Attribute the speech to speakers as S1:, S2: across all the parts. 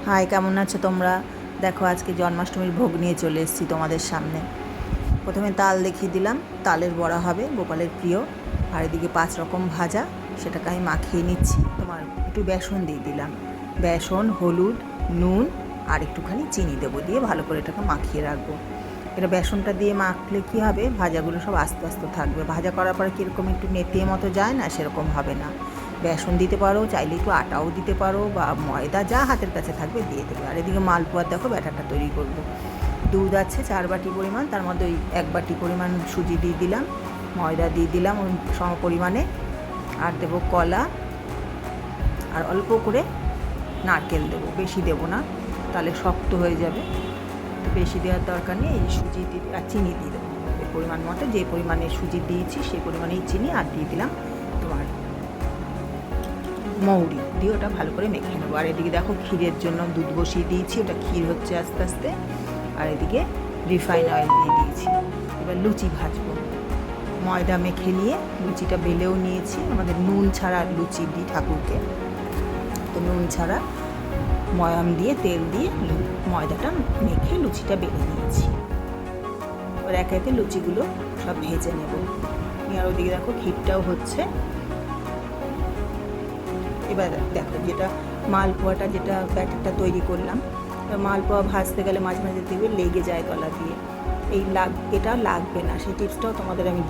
S1: High, কেমন আছো তোমরা? দেখো আজকে জন্মাষ্টমীর ভোগ নিয়ে চলে এসেছি তোমাদের সামনে। প্রথমে তাল দেখিয়ে দিলাম, তালের বড়া হবে, গোপালের প্রিয়। আর এদিকে 5 রকম ভাজা, সেটাকে আমি মাখিয়ে নিচ্ছি। তোমার একটু বেসন দিয়ে দিলাম, বেসন, হলুদ, নুন আর একটুখানি চিনি দেবো, দিয়ে ভালো করে এটাকে মাখিয়ে রাখবো। এটা বেসনটা দিয়ে মাখলে কী হবে, ভাজাগুলো সব আস্তে আস্তে থাকবে। ভাজা করার পরে কীরকম একটু নেতিয়ে মতো যায় না, সেরকম হবে না। বেসন দিতে পারো, চাইলে একটু আটাও দিতে পারো, বা ময়দা যা হাতের কাছে থাকবে দিয়ে দেবে। আর এদিকে মালপোয়ার দেখো ব্যাটারটা তৈরি করব। দুধ আছে 4 বাটি পরিমাণ, তার মধ্যে ওই 1 বাটি পরিমাণ সুজি দিয়ে দিলাম, ময়দা দিয়ে দিলাম ওই সম পরিমাণে, আর দেবো কলা, আর অল্প করে নারকেল দেবো, বেশি দেবো না, তাহলে শক্ত হয়ে যাবে। তো বেশি দেওয়ার দরকার নেই, এই সুজি দিয়ে আর চিনি দিয়ে দেবো এই পরিমাণ মতো। যে পরিমাণে সুজি দিয়েছি সেই পরিমাণেই চিনি, আর দিয়ে দিলাম তোমার মৌরি দিয়ে ওটা ভালো করে মেখে নেবো। আর এদিকে দেখো ক্ষীরের জন্য দুধ বসিয়ে দিয়েছি, ওটা ক্ষীর হচ্ছে আস্তে আস্তে। আর এদিকে রিফাইন অয়েল দিয়ে দিয়েছি। এবার লুচি ভাজবো। ময়দা মেখে নিয়ে লুচিটা বেলেও নিয়েছি। আমাদের নুন ছাড়া লুচি দিই ঠাকুরকে, তো নুন ছাড়া ময়াম দিয়ে তেল দিয়ে ময়দাটা মেখে লুচিটা বেলে নিয়েছি। এবার একে একে লুচিগুলো সব ভেজে নেব। আর ওদিকে দেখো ক্ষীরটাও হচ্ছে। এবার দেখো যেটা মালপোয়াটা, যেটা ব্যাটারটা তৈরি করলাম, মালপোয়া ভাজতে গেলে মাঝে মাঝে দেখবে লেগে যায় তলা দিয়ে। এটা লাগবে না, সেই টিপসটাও তোমাদের আমি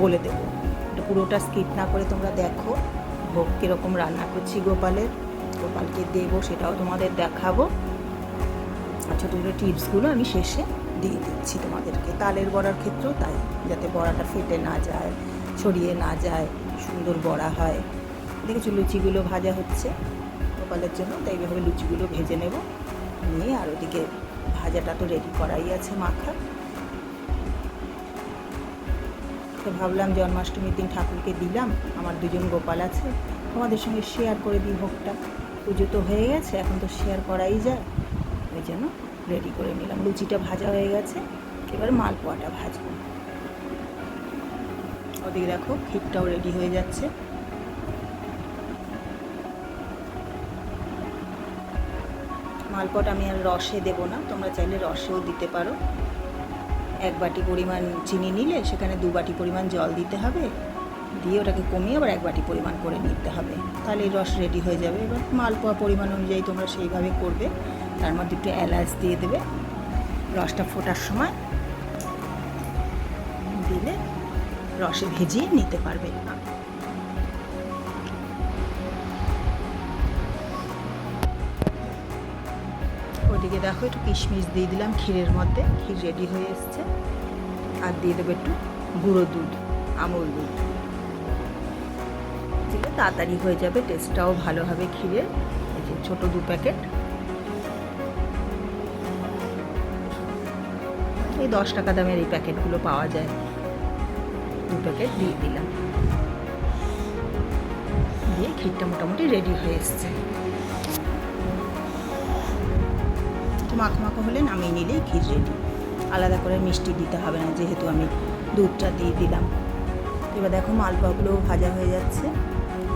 S1: বলে দেবো। এটা পুরোটা স্কিপ না করে তোমরা দেখো। ভোগ কীরকম রান্না করছি গোপালকে দেবো সেটাও তোমাদের দেখাবো। আর ছোটো ছোটো টিপসগুলো আমি শেষে দিয়ে দিচ্ছি তোমাদেরকে। তালের বড়ার ক্ষেত্রেও তাই, যাতে বড়াটা ফেটে না যায়, ছড়িয়ে না যায়, সুন্দর বড়া হয়। দেখেছো লুচিগুলো ভাজা হচ্ছে গোপালের জন্য, তাই এইভাবে লুচিগুলো ভেজে নেব। নিয়ে আর ওদিকে ভাজাটা তো রেডি করাই আছে, মাখা। তো ভাবলাম জন্মাষ্টমীর দিন ঠাকুরকে দিলাম, আমার 2জন গোপাল আছে, তোমাদের সঙ্গে শেয়ার করে দিই ভোগটা। পুজো তো হয়ে গেছে, এখন তো শেয়ার করাই যায়, ওই জন্য রেডি করে নিলাম। লুচিটা ভাজা হয়ে গেছে, এবার মালপোয়াটা ভাজবো। ওদিকে দেখো ক্ষীরটাও রেডি হয়ে যাচ্ছে। মালপোয়াটা আমি আর রসে দেবো না, তোমরা চাইলে রসেও দিতে পারো। 1 বাটি পরিমাণ চিনি নিলে সেখানে 2 বাটি পরিমাণ জল দিতে হবে, দিয়ে ওটাকে কমিয়ে আবার 1 বাটি পরিমাণ করে নিতে হবে, তাহলে এই রস রেডি হয়ে যাবে। এবার মালপোয়া পরিমাণ অনুযায়ী তোমরা সেইভাবে করবে। তার মধ্যে একটু এলাচ দিয়ে দেবে, রসটা ফোটার সময় দিলে রসে ভেজিয়ে নিতে পারবে। ওদিকে দেখো একটু কিশমিশ দিয়ে দিলাম ক্ষীরের মধ্যে, ক্ষীর রেডি হয়ে এসছে। আর দিয়ে দেবো একটু গুঁড়ো দুধ, আমুল দুধ দিলে তাড়াতাড়ি হয়ে যাবে, টেস্টটাও ভালো হবে ক্ষীরের। এই যে ছোটো 2 প্যাকেট, এই 10 টাকা দামের এই প্যাকেটগুলো পাওয়া যায়, 2 প্যাকেট দিয়ে দিলাম। দিয়ে ক্ষীরটা মোটামুটি রেডি হয়ে এসছে। তো মাখো হলে নামিয়ে নিলেই ক্ষীর রেডি। আলাদা করে মিষ্টি দিতে হবে না, যেহেতু আমি দুধটা দিয়ে দিলাম। এবার দেখো মালপোয়াগুলো ভাজা হয়ে যাচ্ছে।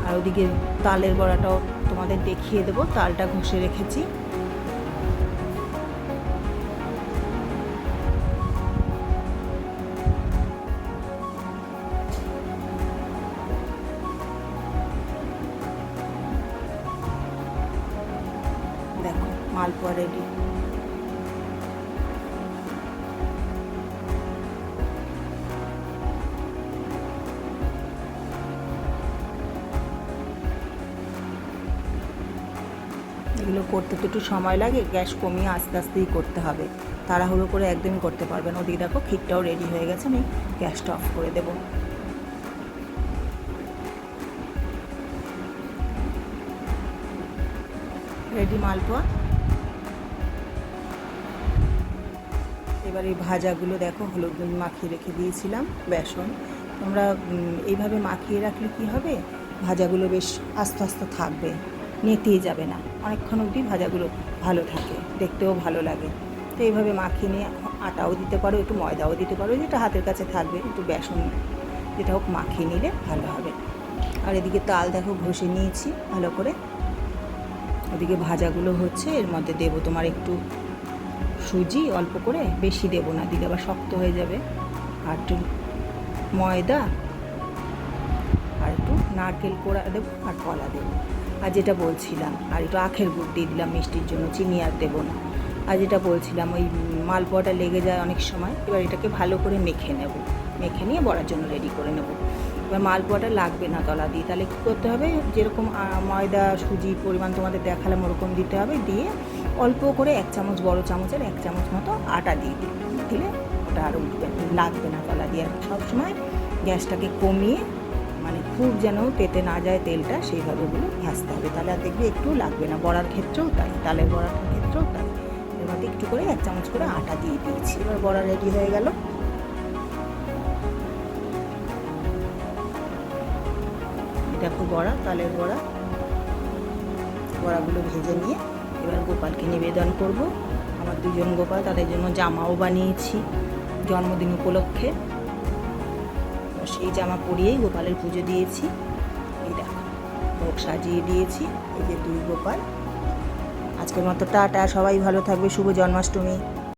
S1: আর ওদিকে তালের বড়াটাও তোমাদের দেখিয়ে দেবো, তালটা ঘষে রেখেছি। দেখো মালপোয়া রেডি। এগুলো করতে তো একটু সময় লাগে, গ্যাস কমিয়ে আস্তে আস্তেই করতে হবে, তাড়াহুড়ো করে একদমই করতে পারবে না। ওদিকে দেখো ক্ষীরটাও রেডি হয়ে গেছে, আমি গ্যাসটা অফ করে দেবো। রেডি মালপোয়া। এবার এই ভাজাগুলো দেখো হলুদ মাখিয়ে রেখে দিয়েছিলাম, বেসন। তোমরা এইভাবে মাখিয়ে রাখলে কি হবে, ভাজাগুলো বেশ আস্তে আস্তে থাকবে, নেতিয়ে যাবে না, অনেকক্ষণ অবধি ভাজাগুলো ভালো থাকে, দেখতেও ভালো লাগে। তো এইভাবে মাখিয়ে নিয়ে আটাও দিতে পারো, একটু ময়দাও দিতে পারো, যেটা হাতের কাছে থাকবে, একটু বেসন যেটা হোক মাখিয়ে নিলে ভালো হবে। আর এদিকে তাল দেখো ঘষে নিয়েছি ভালো করে, ওদিকে ভাজাগুলো হচ্ছে, এর মধ্যে দেবো তোমার একটু সুজি অল্প করে, বেশি দেবো না, দিলে আবার শক্ত হয়ে যাবে। আর একটু ময়দা আর একটু নারকেল কোড়া দেবো আর কলা দেবো। আর যেটা বলছিলাম, আর একটু আখের গুড় দিয়ে দিলাম মিষ্টির জন্য, চিনি আর দেবো না। আর যেটা বলছিলাম, ওই মালপোয়াটা লেগে যায় অনেক সময়, এবার এটাকে ভালো করে মেখে নেব, মেখে নিয়ে বড়ার জন্য রেডি করে নেব। এবার মালপোয়াটা লাগবে না তলা দিয়ে, তাহলে কী করতে হবে, যেরকম ময়দা সুজি পরিমাণ তোমাদের দেখালাম ওরকম দিতে হবে, দিয়ে অল্প করে 1 চামচ, বড় চামচের 1 চামচ মতো আটা দিয়ে দিলে ওটা আর উঠবে, লাগবে না তলা দিয়ে। আর সবসময় গ্যাসটাকে কমিয়ে, মানে খুব যেন পেতে না যায় তেলটা, সেইভাবে ওগুলো ভাজতে হবে, তাহলে আর দেখবে একটু লাগবে না। বড়ার ক্ষেত্রেও তাই, তালের বড়ার ক্ষেত্রেও তাই। এর মধ্যে একটু করে 1 চামচ করে আটা দিয়ে দিয়েছি। এবার বড়া রেডি হয়ে গেল। দেখো বড়া, তালের বড়া, বড়াগুলো ভেজে নিয়ে এবার গোপালকে নিবেদন করব। আমার 2 জন গোপাল, তাদের জন্য জামাও বানিয়েছি জন্মদিন উপলক্ষে, সেই জামা পরিয়েই গোপালের পুজো দিয়েছি। এই দেখো ভোগ সাজিয়ে দিয়েছি, এই যে 2 গোপাল। আজকের মতো টাটা, সবাই ভালো থাকবে, শুভ জন্মাষ্টমী।